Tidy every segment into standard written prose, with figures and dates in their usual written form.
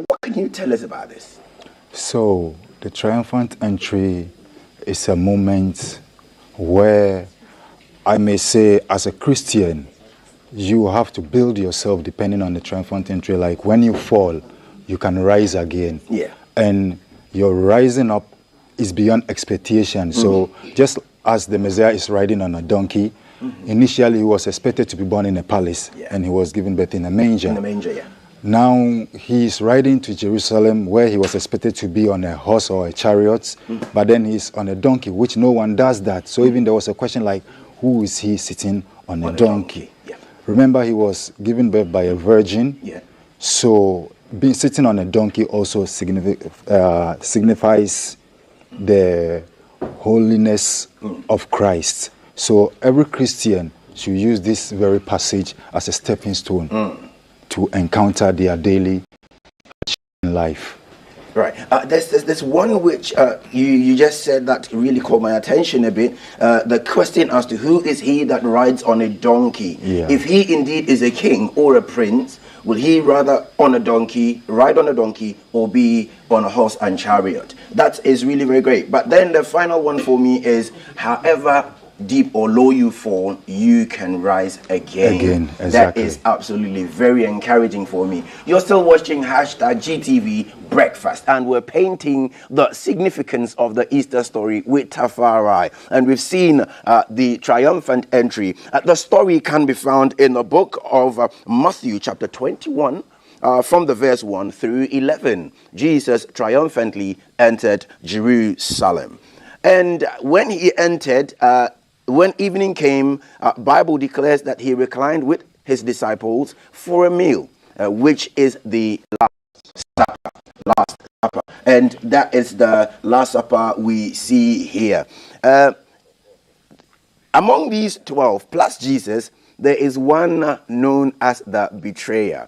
What can you tell us about this? So, the triumphant entry is a moment where I may say, as a Christian, you have to build yourself depending on the triumphant entry. Like when you fall, you can rise again. Yeah. And your rising up is beyond expectation. So just as the Messiah is riding on a donkey, initially he was expected to be born in a palace, and he was given birth in a manger. In the manger, yeah. Now he is riding to Jerusalem, where he was expected to be on a horse or a chariot, but then he's on a donkey, which no one does that. So even there was a question like, who is he sitting on a donkey? Yeah. Remember, he was given birth by a virgin. Yeah. So being sitting on a donkey also signifies the holiness of Christ. So every Christian should use this very passage as a stepping stone to encounter their daily life. Right. There's one which you just said that really caught my attention a bit. The question as to who is he that rides on a donkey? Yeah. If he indeed is a king or a prince, will he rather on a donkey, ride on a donkey, or be on a horse and chariot? That is really very great. But then the final one for me is, however deep or low you fall, you can rise again. Exactly. That is absolutely very encouraging for me. You're still watching #GTV Breakfast, and we're painting the significance of the Easter story with Tafari. And we've seen the triumphant entry. The story can be found in the book of Matthew chapter 21, from the verse 1 through 11. Jesus triumphantly entered Jerusalem. And when he entered, when evening came, Bible declares that he reclined with his disciples for a meal, which is the Last Supper. And that is the Last Supper we see here. Among these 12 plus Jesus, there is one known as the betrayer.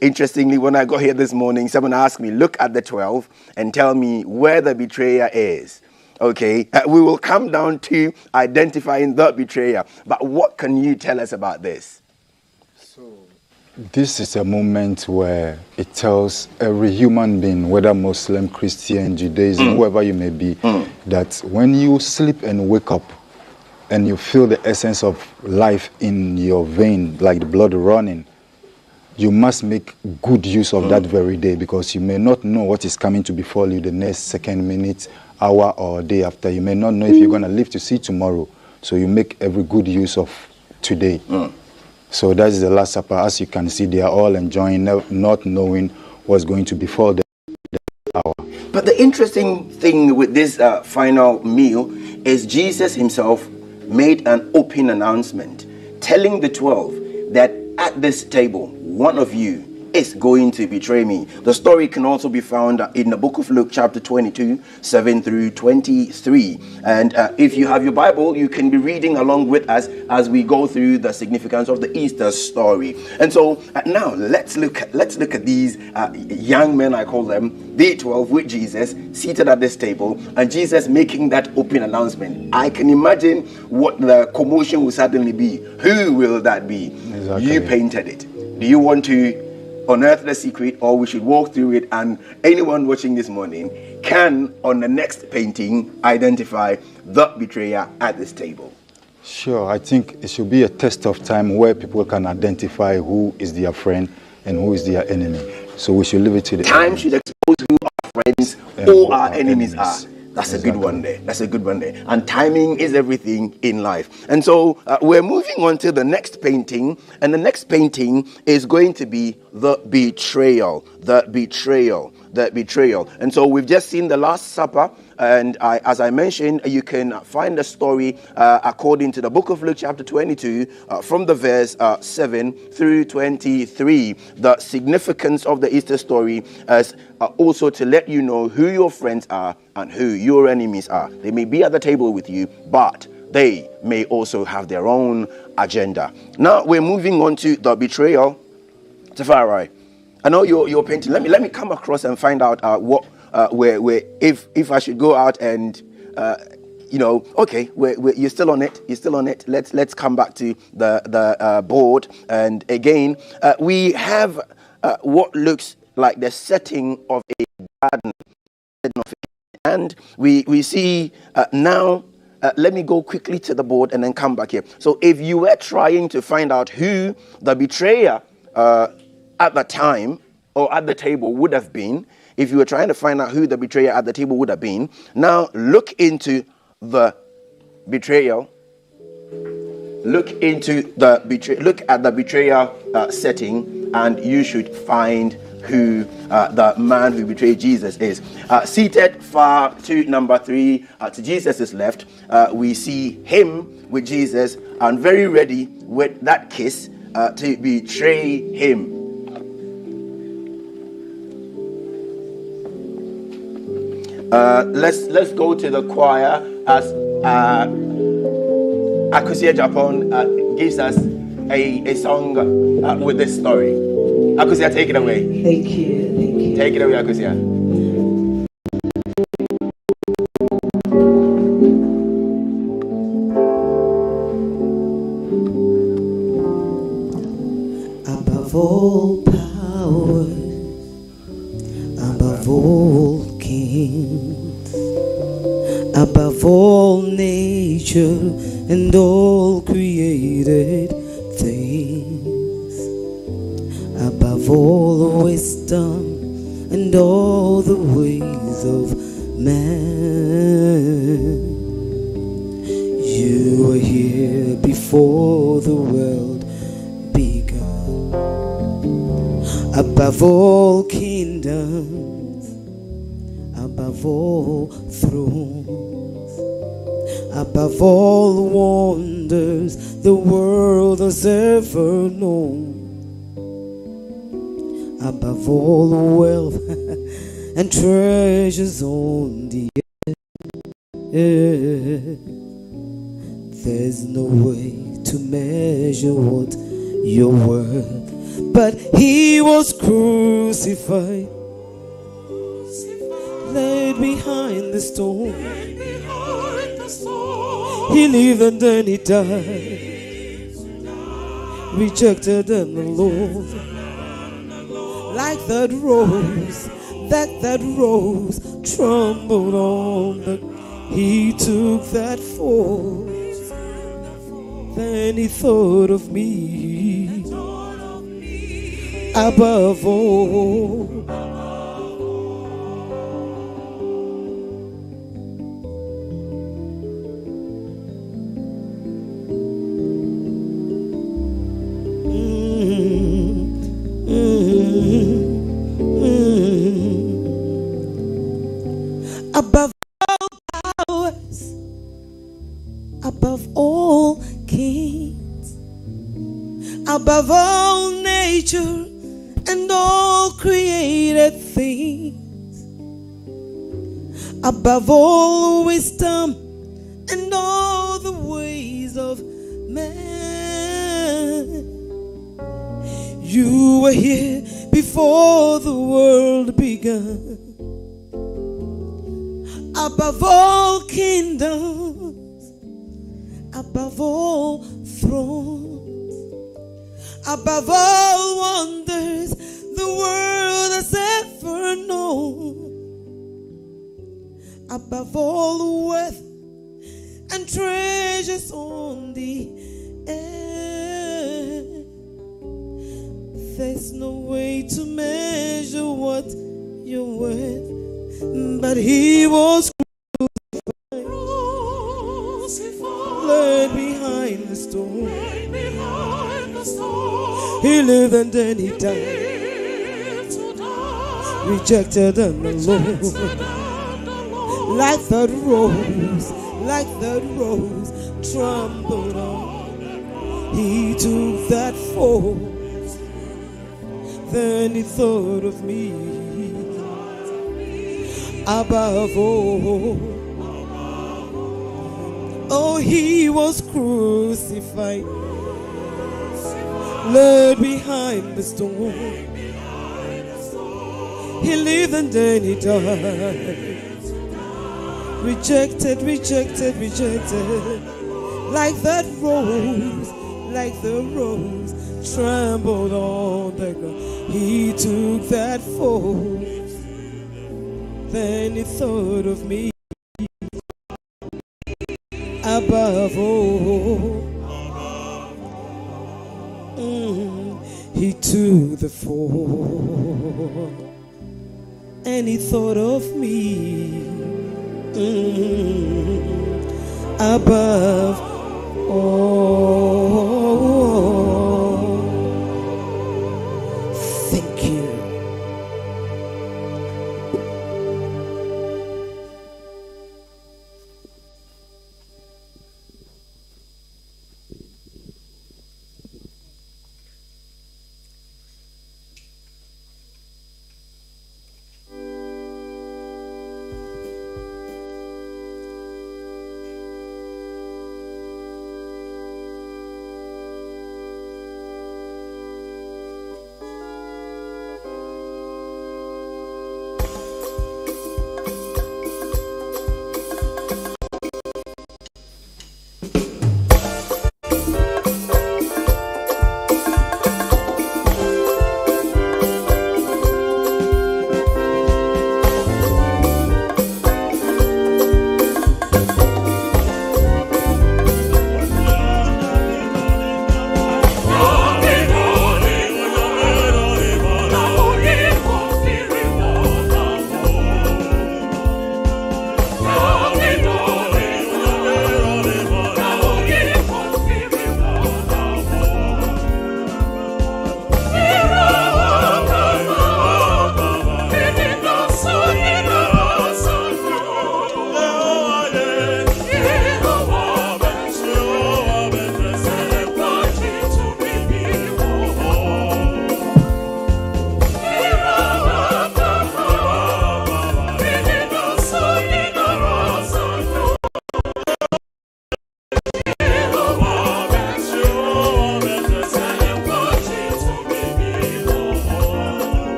Interestingly, when I got here this morning, someone asked me, look at the 12 and tell me where the betrayer is. Okay, we will come down to identifying the betrayer. But what can you tell us about this? This is a moment where it tells every human being, whether Muslim, Christian, Judaism, whoever you may be, that when you sleep and wake up and you feel the essence of life in your vein, like the blood running, you must make good use of that very day, because you may not know what is coming to befall you the next second, minute, hour, or day after. You may not know if you're going to live to see tomorrow. So you make every good use of today. So that is the Last Supper. As you can see, they are all enjoying, not knowing what's going to befall them the hour. But the interesting thing with this final meal is Jesus himself made an open announcement telling the 12 that at this table, one of you is going to betray me. The story can also be found in the book of Luke chapter 22, 7 through 23. And if you have your Bible, you can be reading along with us as we go through the significance of the Easter story. And so now let's look at these young men, I call them, the 12 with Jesus, seated at this table, and Jesus making that open announcement. I can imagine what the commotion will suddenly be. Who will that be? Exactly. You painted it. Do you want to unearth the secret, or we should walk through it, and anyone watching this morning can, on the next painting, identify the betrayer at this table? Sure, I think it should be a test of time where people can identify who is their friend and who is their enemy. So we should leave it to the time should expose who our friends or our enemies are. That's a good one there. That's a good one there. And timing is everything in life. And so we're moving on to the next painting. And the next painting is going to be the betrayal. The betrayal. The betrayal. And so we've just seen the Last Supper. And as I mentioned, you can find the story according to the book of Luke chapter 22 from the verse 7 through 23. The significance of the Easter story is also to let you know who your friends are and who your enemies are. They may be at the table with you, but they may also have their own agenda. Now we're moving on to the betrayal. Tafari, I know you're painting. Let me come across and find out what where if I should go out and okay, you're still on it. You're still on it. Let's come back to the board. And again, we have what looks like the setting of a garden. And we see now, let me go quickly to the board and then come back here. So if you were trying to find out who the betrayer at the time or at the table would have been, if you were trying to find out who the betrayer at the table would have been, now look into the betrayal. Look at the betrayal setting, and you should find who the man who betrayed Jesus is. Seated far to number 3, to Jesus' left, we see him with Jesus and very ready with that kiss to betray him. Let's go to the choir as Akusia Japan gives us a song with this story. Akusia, take it away. Thank you. Take it away, Akusia. Above all power, above all kings, above all nature and all created things, above all wisdom and all the ways of man. You were here before the world began. Above all kingdoms, above all thrones, above all wonders the world has ever known, above all wealth and treasures on the earth. There's no way to measure what you're worth, but he was crucified, laid behind the stone. He lived and then he died, rejected and alone. Like that rose trembled on the, he took that fall. Then he thought of me above all. Above all powers, above all kings, above all nature and all created things, above all wisdom and all the ways of man. You were here before the world began. Above all kingdoms, above all thrones, above all wonders the world has ever known, above all wealth and treasures on the earth. There's no way to measure what you're worth, but he was crucified, laid behind the stone. He lived and then he died, rejected and alone. Like that rose trembled on, he took that fall. Then he thought of me above all. Oh, he was crucified, laid behind the stone. He lived and then he died, rejected. Like the rose trembled on the ground. He took that fall. Then he thought of me above all. He took the fall. And he thought of me above all. Thank you.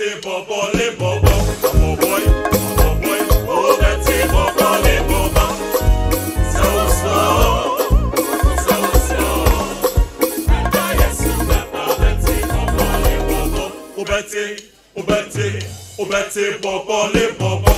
Betty Bobo le Bobo, oh boy, oh Betty Bobo le Bobo. So slow, and I assume that Betty Bobo le Bobo, oh Betty Bobo le Bobo.